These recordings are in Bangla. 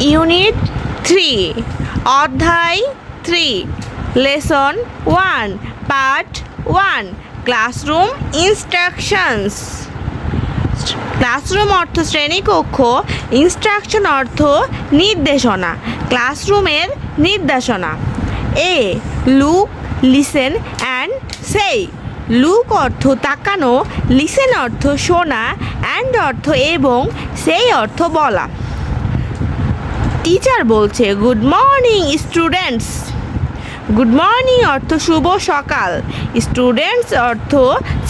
ইউনিট 3 অধ্যায় 3 lesson 1 part 1 classroom instructions. Classroom অর্থ শ্রেণীকক্ষ, ইনস্ট্রাকশন অর্থ নির্দেশনা, ক্লাসরুমের নির্দেশনা। এ লুক, লিসেন অ্যান্ড সেই। লুক অর্থ তাকানো, লিসেন অর্থ শোনা, অ্যান্ড অর্থ এবং, সেই অর্থ বলা। টিচার বলছে good morning students. Good morning অর্থ শুভ সকাল, স্টুডেন্টস অর্থ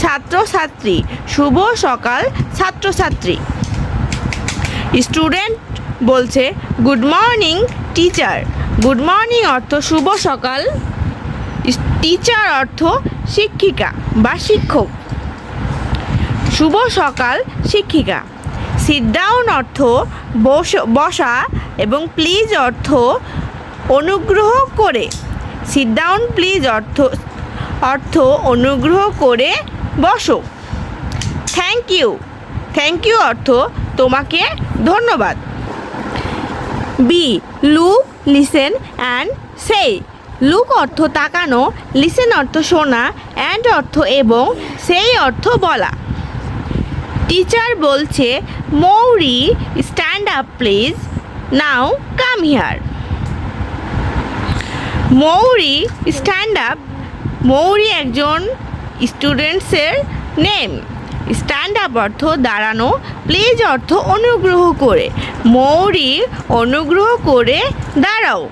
ছাত্রছাত্রী, শুভ সকাল ছাত্রছাত্রী। স্টুডেন্ট বলছে good morning teacher. Good morning অর্থ শুভ সকাল, টিচার অর্থ শিক্ষিকা বা শিক্ষক, শুভ সকাল শিক্ষিকা। সিট ডাউন অর্থ বসা এবং প্লিজ অর্থ অনুগ্রহ করে। সিট ডাউন প্লিজ অর্থ অনুগ্রহ করে বসো। থ্যাংক ইউ, থ্যাংক ইউ অর্থ তোমাকে ধন্যবাদ। বি লুক, লিসেন অ্যান্ড সেই। লুক অর্থ তাকানো, লিসেন অর্থ শোনা, অ্যান্ড অর্থ এবং, সেই অর্থ বলা। টিচার বলছে Mouri stand up please, now come here. Mouri stand up, Mouri একজন স্টুডেন্টসের নেম। স্ট্যান্ড আপ অর্থ দাঁড়ানো, প্লিজ অর্থ অনুগ্রহ করে। মৌরি অনুগ্রহ করে দাঁড়াও।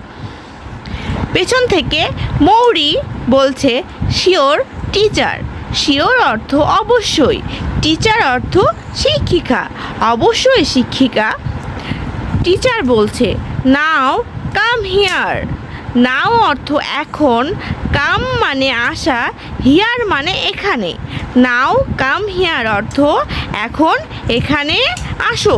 পেছন থেকে মৌরি বলছে শিওর টিচার। শিওর অর্থ অবশ্যই, টিচার অর্থ শিক্ষিকা, অবশ্যই শিক্ষিকা। টিচার বলছে নাও কাম হিয়ার। নাও অর্থ এখন, কাম মানে আসা, হিয়ার মানে এখানে। নাও কাম হিয়ার অর্থ এখন এখানে আসো।